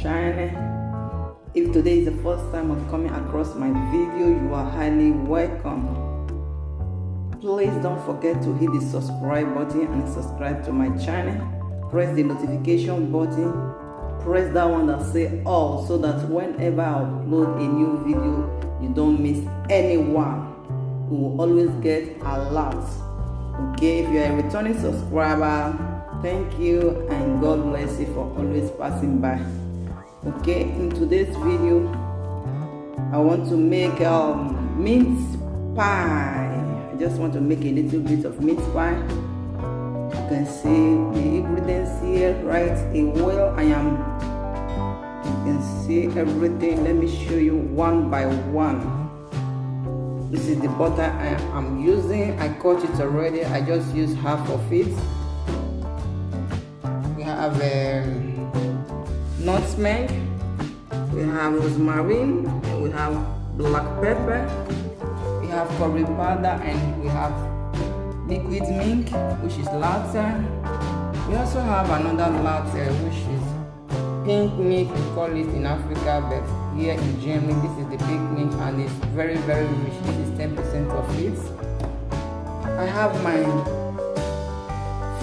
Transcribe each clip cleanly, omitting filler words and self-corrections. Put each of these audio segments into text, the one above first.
channel. If today is the first time of coming across my video, you are highly welcome. Please don't forget to hit the subscribe button and subscribe to my channel. Press the notification button, press that one that say all, so that whenever I upload a new video, you don't miss anyone. You will always get alerts. Okay, if you are a returning subscriber, thank you and God bless you for always passing by. Okay, in today's video I want to make mince pie. I just want to make a little bit of mince pie. You can see the ingredients here right away. You can see everything. Let me show you one by one. This is the butter I am using. I cut it already. I just used half of it. We have nutmeg, we have rosemary, we have black pepper, we have curry powder, and we have liquid milk, which is latte. We also have another latte, which is pink milk. We call it in Africa, but here in Germany this is the pink milk, and it's very rich. This is 10% of it. I have my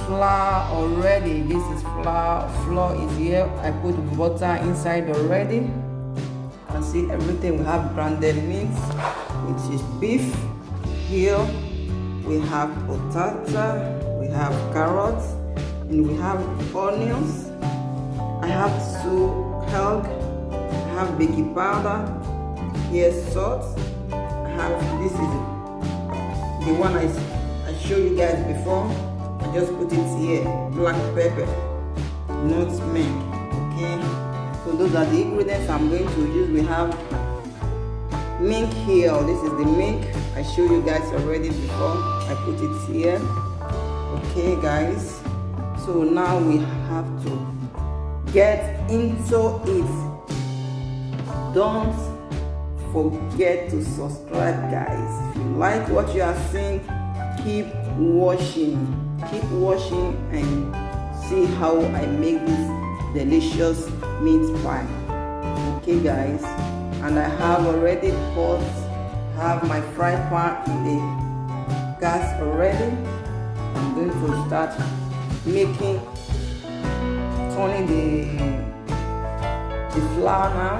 flour already. This is flour is here. I put butter inside already. You can see everything. We have grounded meat, which is beef. Here we have potato, we have carrots, and we have onions. I have egg, I have baking powder, here salt. I have, this is the one I showed you guys before. I just put it here, black pepper, nutmeg. Okay, so those are the ingredients I'm going to use. We have milk here. This is the milk I showed you guys already before. I put it here. Okay guys, so now we have to get into it. Don't forget to subscribe, guys. If you like what you are seeing, keep watching and see how I make this delicious meat pie. Okay guys, and I have already have my fry pan in the gas already. I'm going to start turning the flour now.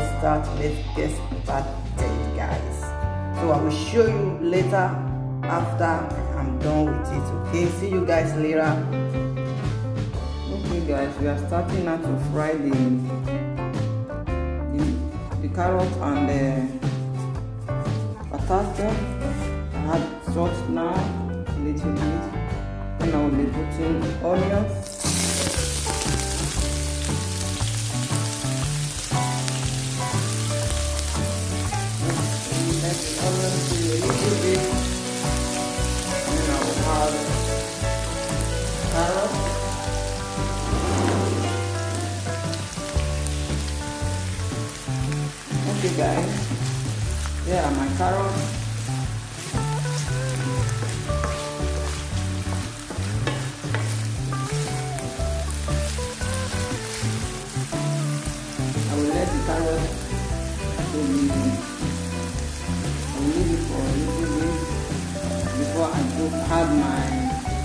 Let's get started, guys. So I will show you later after I'm done with it. Okay, see you guys later. Okay guys, we are starting now to fry the carrot and the potato. I have salt now a little bit, and I will be putting onions. Let the onions be a little bit, and then I will have carrots. Okay guys, here are my carrots. I will let the carrots leave it for a little bit before I add my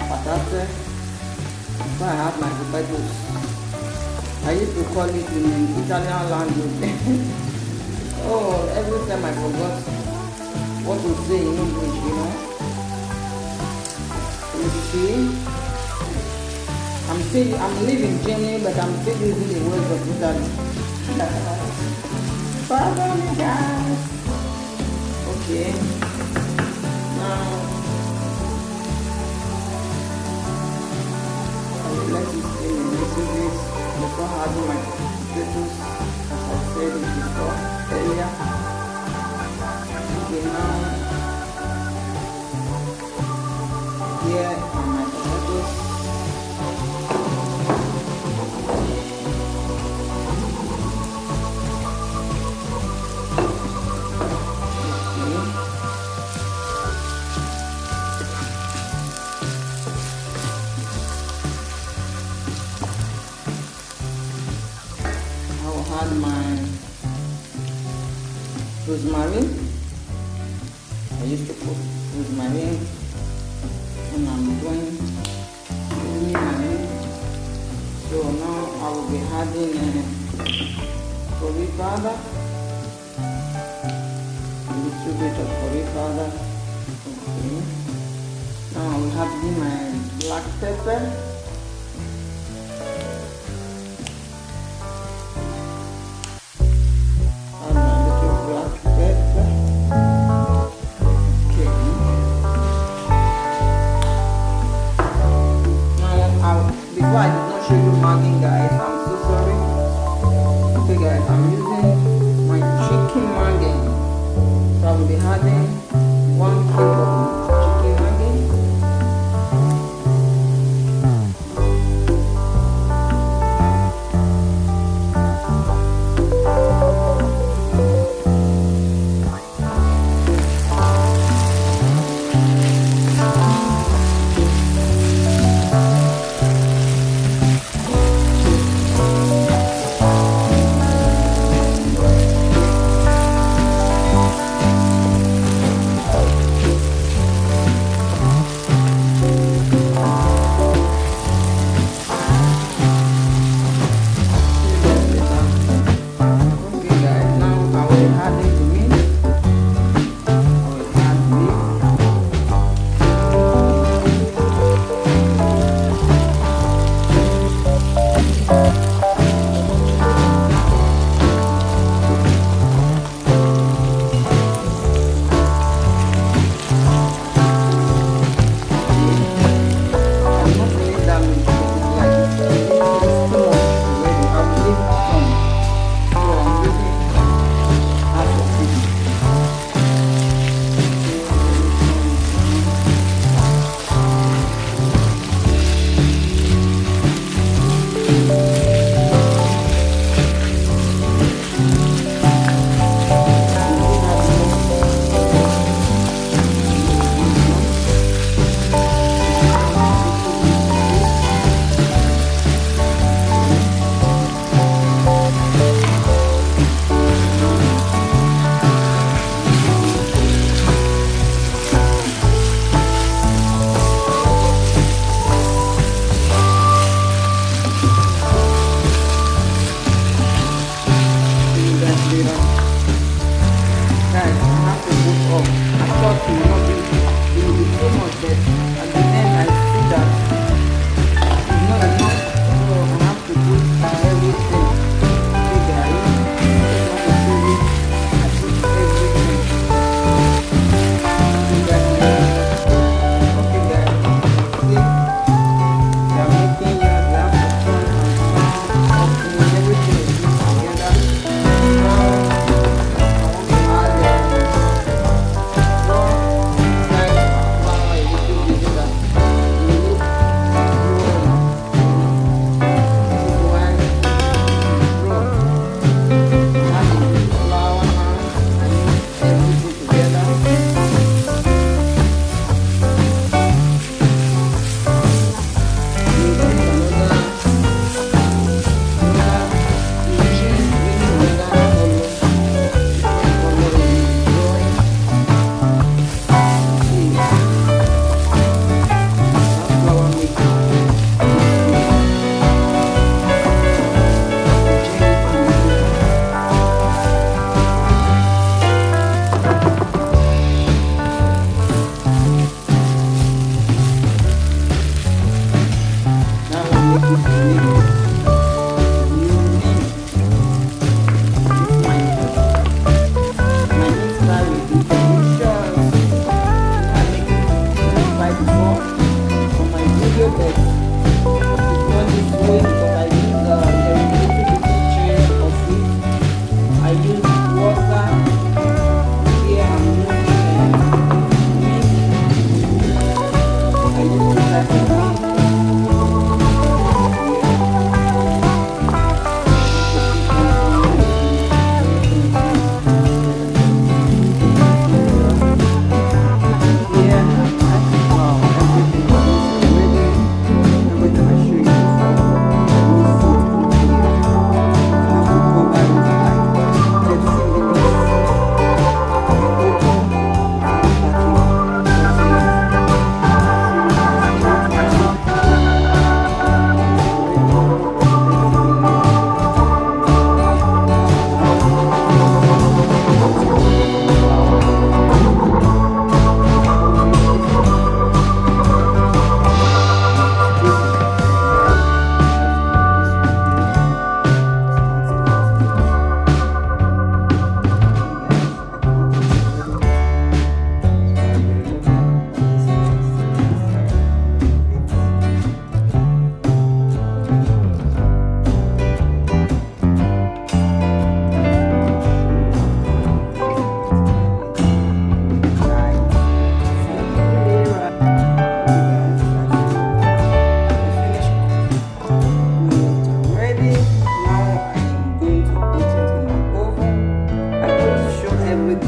potato, before I add my potatoes. I used to call it in Italian language. Oh, every time I forgot what to say in English, you know. You see, I'm living Germany, but I'm still using the words of Italy. Pardon me, guys. Okay. Now I will let it stay in a little bit before adding my potatoes, as I said it before earlier. Okay, now here are my potatoes. I'll add my rosemary. I used to put rosemary when I'm doing rosemary. So now I will be adding curry powder, a little bit of curry powder. Okay. Now I will add my black pepper. Add my little black pepper. Okay. Now before I did not show you maggi, guys. I'm so sorry. Okay, guys, I'm using my chicken maggi. So I will be adding 1 kg of chicken maggi.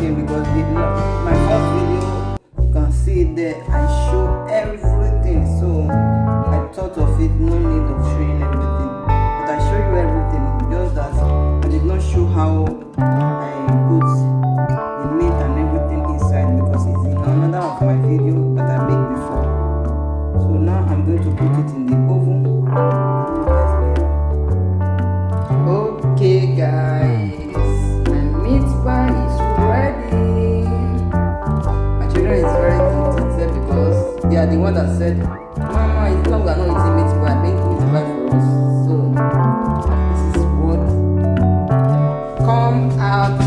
everything, because my first video, you can see it there, I show everything. So I thought of it, no need of showing everything, but I show you everything, just that I did not show how I put the meat and everything inside, because it's in another of my video that I made before. So now I'm going to put it in the oven. Okay guys, my meat pie is ready. My children is very contented because they are the one that said, Mama, it's long we are not eating meat pie, make meat pie for us. So this is what come out